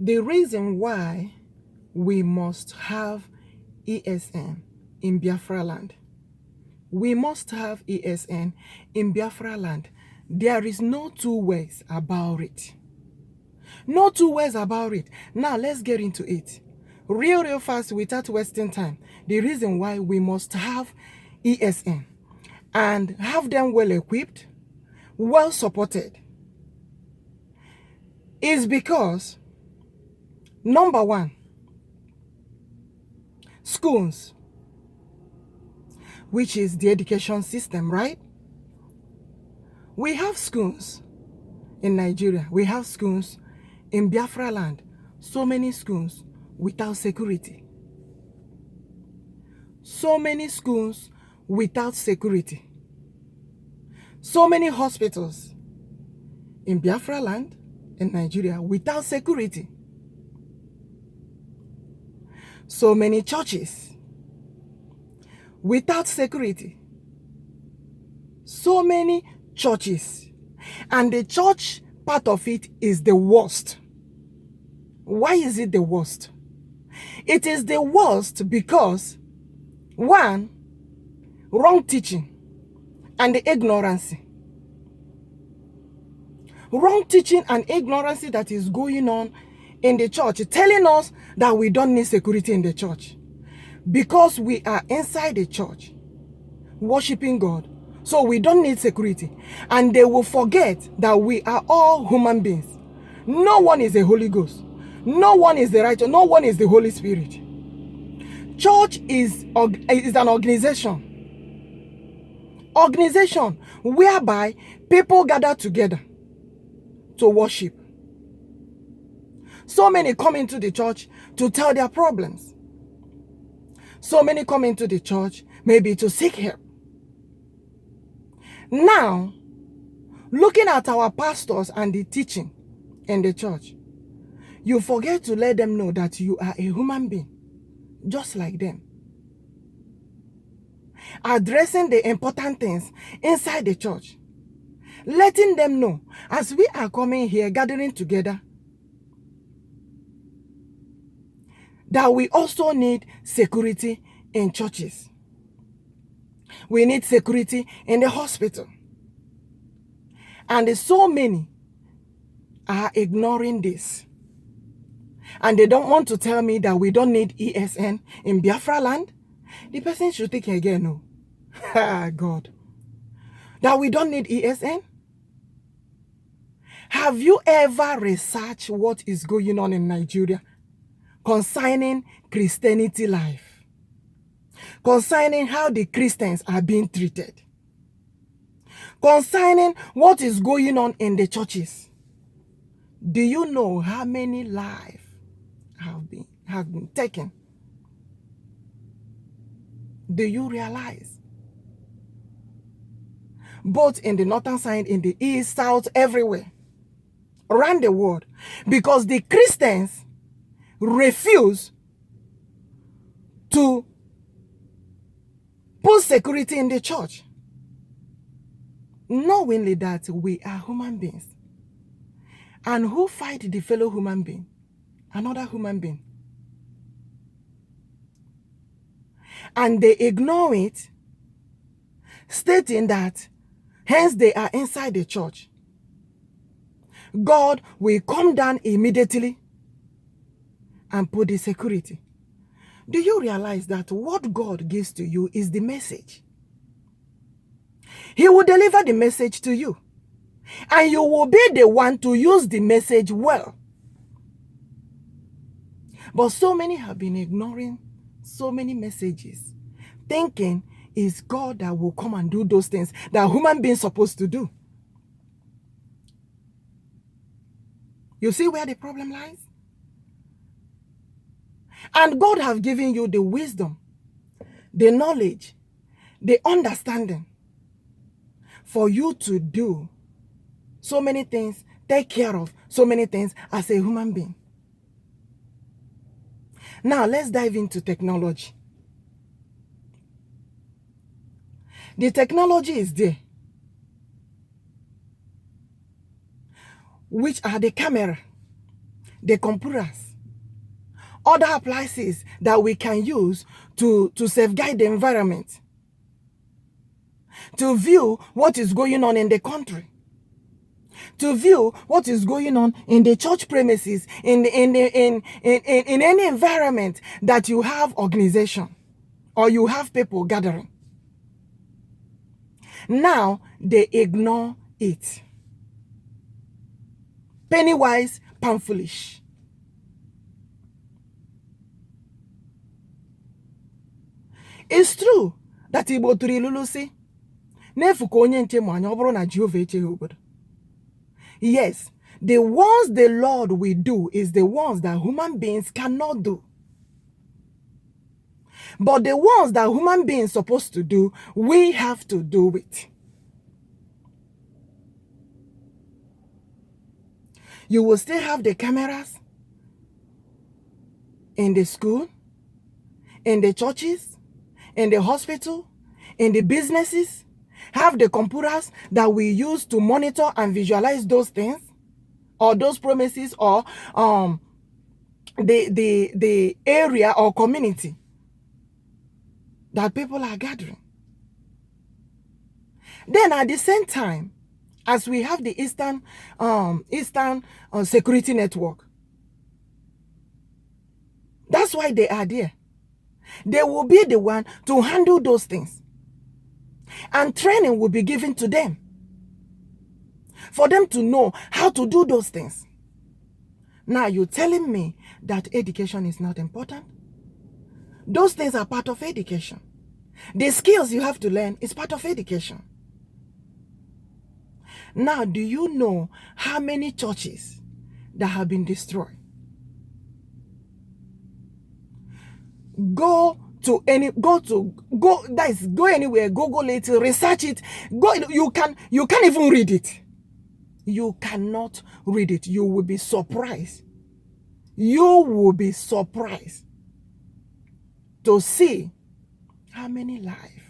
The reason why we must have ESN in Biafra land. We must have ESN in Biafra land. There is no two ways about it. No two ways about it. Now let's get into it. Real fast without wasting time. The reason why we must have ESN and have them well equipped, well supported, is because, number one, schools, which is the education system, right? We have schools in Nigeria. We have schools in Biafra land. So many schools without security. So many schools without security. So many hospitals in Biafra land in Nigeria without security. So many churches without security. So many churches. And the church part of it is the worst. Why is it the worst? It is the worst because, one, wrong teaching and the ignorance. Wrong teaching and ignorance that is going on in the church, telling us that we don't need security in the church because we are inside the church worshiping God, so we don't need security. And they will forget that we are all human beings. No one is a Holy Ghost. No one is the righteous. No one is the Holy Spirit. Church is an organization whereby people gather together to worship. So many come into the church to tell their problems. So many come into the church maybe to seek help. Now, looking at our pastors and the teaching in the church, you forget to let them know that you are a human being, just like them. Addressing the important things inside the church. Letting them know, as we are coming here, gathering together, that we also need security in churches. We need security in the hospital. And so many are ignoring this. And they don't want to tell me that we don't need ESN in Biafra land. The person should think again, no. God. That we don't need ESN? Have you ever researched what is going on in Nigeria concerning Christianity life? Concerning how the Christians are being treated? Concerning what is going on in the churches? Do you know how many lives have been taken? Do you realize? Both in the northern side, in the east, south, everywhere, around the world, because the Christians refuse to put security in the church, knowingly that we are human beings. And who fight the fellow human being? Another human being. And they ignore it, stating that hence they are inside the church. God will come down immediately and put the security. Do you realize that what God gives to you is the message? He will deliver the message to you. And you will be the one to use the message well. But so many have been ignoring so many messages, thinking it's God that will come and do those things that human beings are supposed to do. You see where the problem lies? And God has given you the wisdom, the knowledge, the understanding for you to do so many things, take care of so many things as a human being. Now, let's dive into technology. The technology is there, which are the camera, the computers, other appliances that we can use to safeguard the environment, to view what is going on in the country, to view what is going on in the church premises, in any environment that you have organization or you have people gathering. Now they ignore it. Penny wise, pound foolish. It's true that Igbo tụrụ ilulu si n'efu ka onye nche ma anya ọ bụrụ na Jehova echeghị obodo. Yes, the ones the Lord will do is the ones that human beings cannot do. But the ones that human beings supposed to do, we have to do it. You will still have the cameras in the school, in the churches, in the hospital, in the businesses, have the computers that we use to monitor and visualize those things, or those premises, or the area or community that people are gathering. Then at the same time, as we have the Eastern Security Network, that's why they are there. They will be the one to handle those things. And training will be given to them for them to know how to do those things. Now you're telling me that education is not important? Those things are part of education. The skills you have to learn is part of education. Now, do you know how many churches that have been destroyed? Go anywhere, Google it, research it. You can't even read it. You cannot read it. You will be surprised. You will be surprised to see how many lives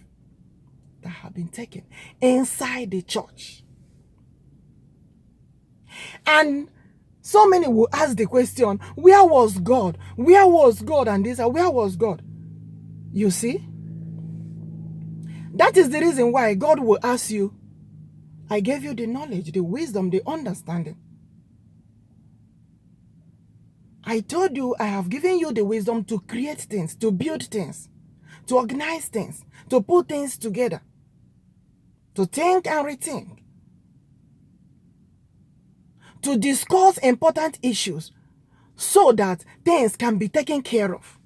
that have been taken inside the church. And so many will ask the question, where was God? Where was God? And this, where was God? You see? That is the reason why God will ask you, I gave you the knowledge, the wisdom, the understanding. I told you I have given you the wisdom to create things, to build things, to organize things, to put things together, to think and rethink, to discuss important issues so that things can be taken care of.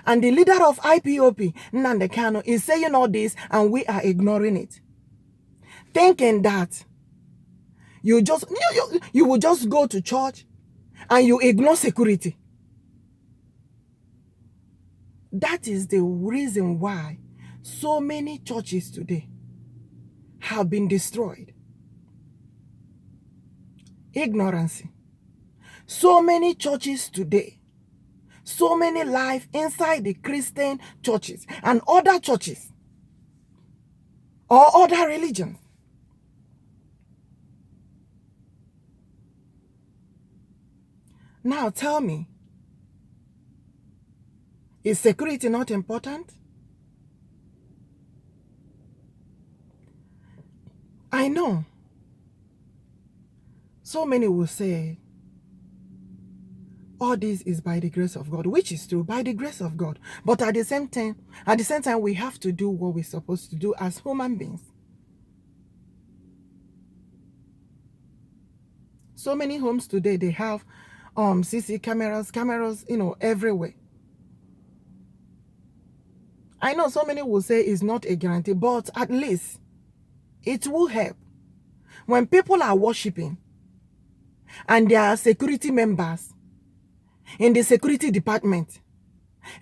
And the leader of IPOP, Nnamdi Kanu, is saying all this and we are ignoring it. Thinking that you will just go to church and you ignore security. That is the reason why so many churches today have been destroyed. Ignorance. So many churches today, so many lives inside the Christian churches and other churches or other religions. Now tell me, is security not important? I know. So many will say, all this is by the grace of God, which is true, by the grace of God. But at the same time, we have to do what we're supposed to do as human beings. So many homes today, they have CC cameras, everywhere. I know so many will say it's not a guarantee, but at least it will help. When people are worshiping and there are security members in the security department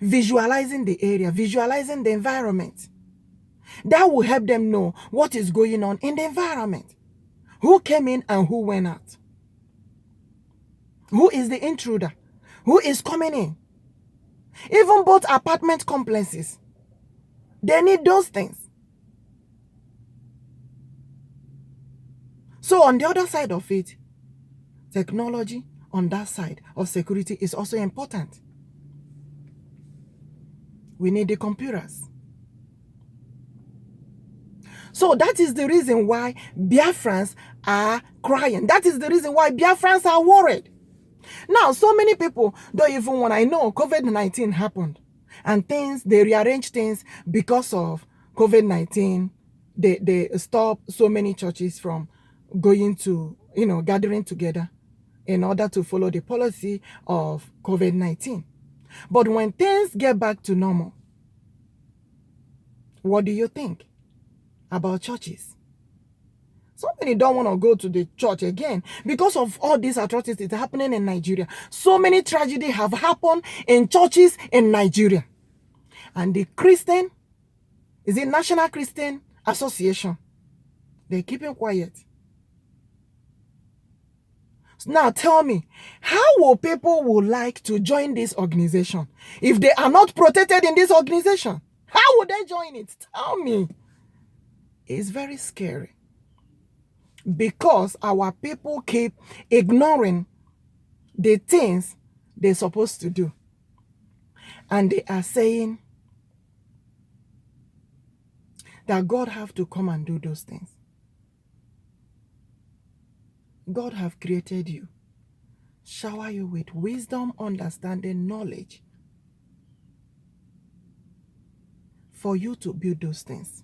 visualizing the area, visualizing the environment, that will help them know what is going on in the environment. Who came in and who went out? Who is the intruder? Who is coming in? Even both apartment complexes, they need those things. So on the other side of it, Technology on that side of security is also important. We need the computers. So that is the reason why Biafrans are crying. That is the reason why Biafrans are worried. Now, so many people don't even want. I know COVID-19 happened and they rearranged things because of COVID-19. They stopped so many churches from going to, gathering together in order to follow the policy of COVID-19. But when things get back to normal, what do you think about churches? So many don't want to go to the church again because of all these atrocities happening in Nigeria. So many tragedies have happened in churches in Nigeria. And the National Christian Association, they're keeping quiet. So now tell me, how will people would like to join this organization if they are not protected in this organization? How would they join it? Tell me. It's very scary. Because our people keep ignoring the things they're supposed to do. And they are saying that God have to come and do those things. God have created you, shower you with wisdom, understanding, knowledge for you to build those things.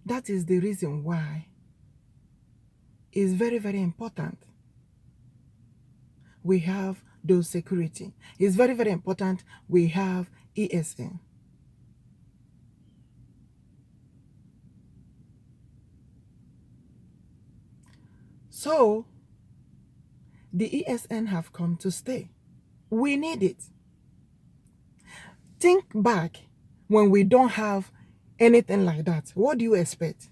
That is the reason why it's very, very important we have those security. It's very, very important we have ESN. So, the ESN have come to stay. We need it. Think back when we don't have anything like that. What do you expect?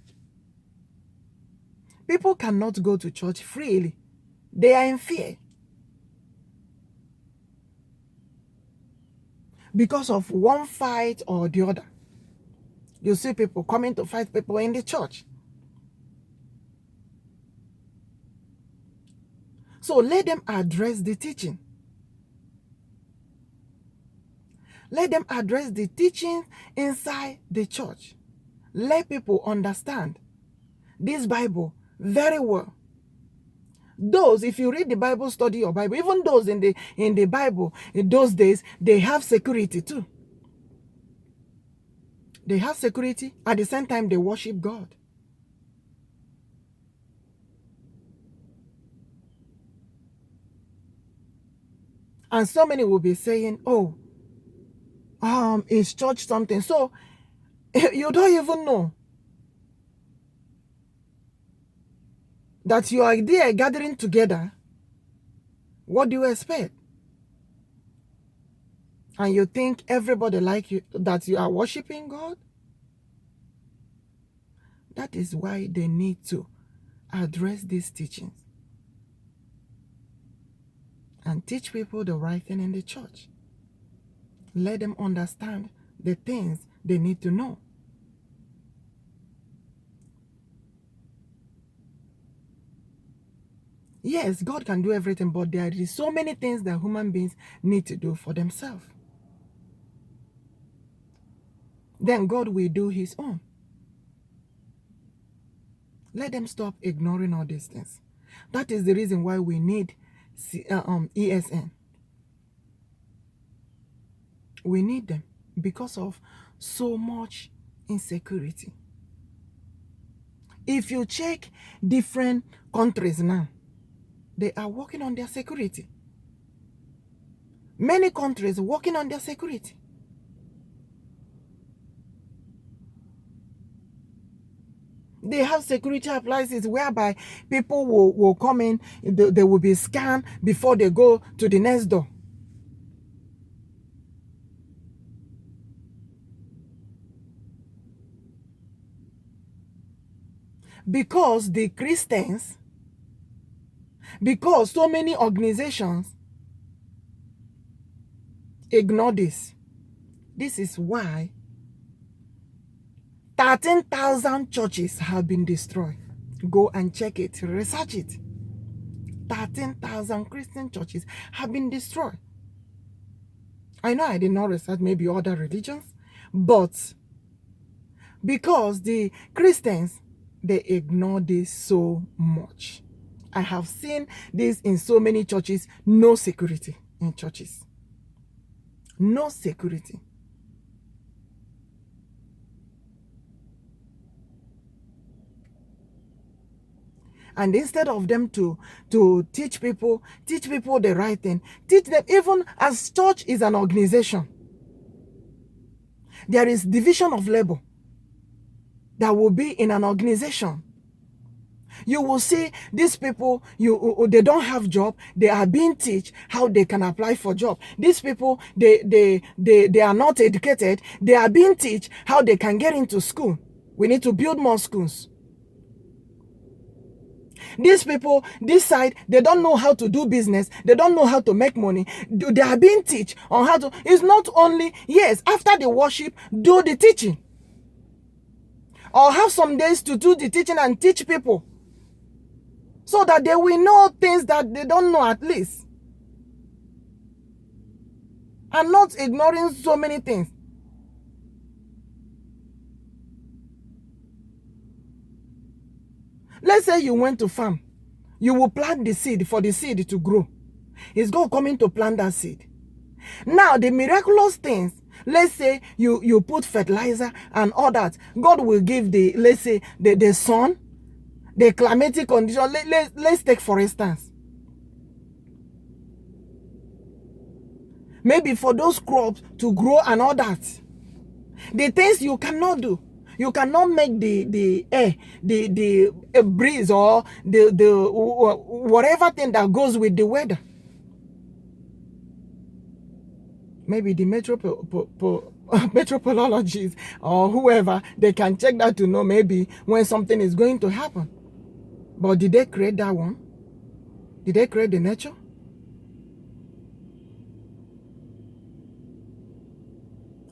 People cannot go to church freely. They are in fear. Because of one fight or the other. You see people coming to fight people in the church. So let them address the teaching. Let them address the teaching inside the church. Let people understand this Bible very well. Those, if you read the Bible, study your Bible, even those in the Bible, in those days, they have security too. They have security. At the same time, they worship God. And so many will be saying, oh, is church something? So you don't even know that you are there gathering together. What do you expect? And you think everybody like you, that you are worshiping God? That is why they need to address these teachings and teach people the right thing in the church. Let them understand the things they need to know. Yes, God can do everything, but there is so many things that human beings need to do for themselves. Then God will do his own. Let them stop ignoring all these things. That is the reason why we need ESN. We need them because of so much insecurity. If you check different countries now, they are working on their security. Many countries working on their security. They have security appliances whereby people will come in, they will be scanned before they go to the next door. Because the Christians, because so many organizations ignore this. This is why 13,000 churches have been destroyed. Go and check it, research it. 13,000 Christian churches have been destroyed. I know I did not research maybe other religions, but because the Christians, they ignore this so much. I have seen this in so many churches. No security in churches. No security. And instead of them to teach people the right thing, teach them, even as church is an organization, there is division of labor that will be in an organization. You will see these people, they don't have job. They are being taught how they can apply for job. These people, they are not educated. They are being taught how they can get into school. We need to build more schools. These people, this side, they don't know how to do business. They don't know how to make money. They are being taught on how to. It's not only, yes, after the worship, do the teaching. Or have some days to do the teaching and teach people, so that they will know things that they don't know at least. And not ignoring so many things. Let's say you went to farm. You will plant the seed for the seed to grow. It's God coming to plant that seed. Now, the miraculous things, let's say you put fertilizer and all that. God will give let's say, the sun, the climatic condition. Let's take for instance. Maybe for those crops to grow and all that. The things you cannot do. You cannot make the air, the breeze, or the whatever thing that goes with the weather. Maybe the meteorologists or whoever, they can check that to know maybe when something is going to happen. But did they create that one? Did they create the nature?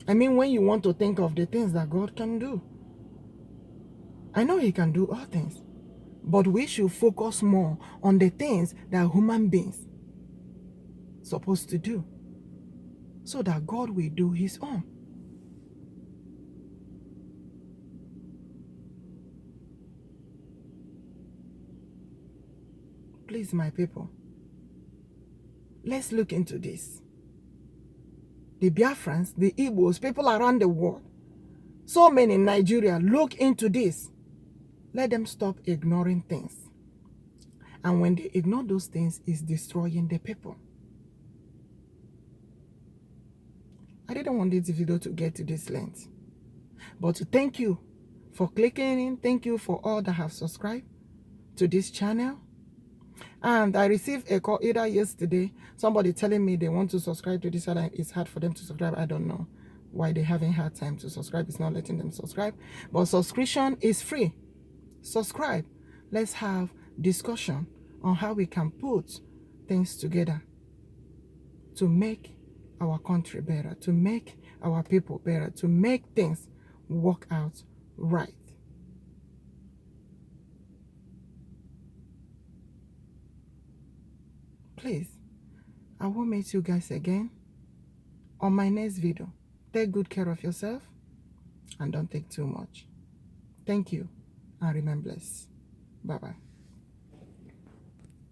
I mean, when you want to think of the things that God can do, I know He can do all things, but we should focus more on the things that human beings are supposed to do, so that God will do His own. Please, my people, let's look into this. The Biafrans, the Igbos, people around the world, so many in Nigeria, look into this. Let them stop ignoring things. And when they ignore those things, it's destroying the people. I didn't want this video to get to this length. But thank you for clicking in. Thank you for all that have subscribed to this channel. And I received a call either yesterday, somebody telling me they want to subscribe to this channel. It's hard for them to subscribe. I don't know why they haven't had time to subscribe. It's not letting them subscribe. But subscription is free. Subscribe. Let's have discussion on how we can put things together to make our country better, to make our people better, to make things work out right. Please, I will meet you guys again on my next video. Take good care of yourself and don't take too much. Thank you and remain blessed. Bye-bye.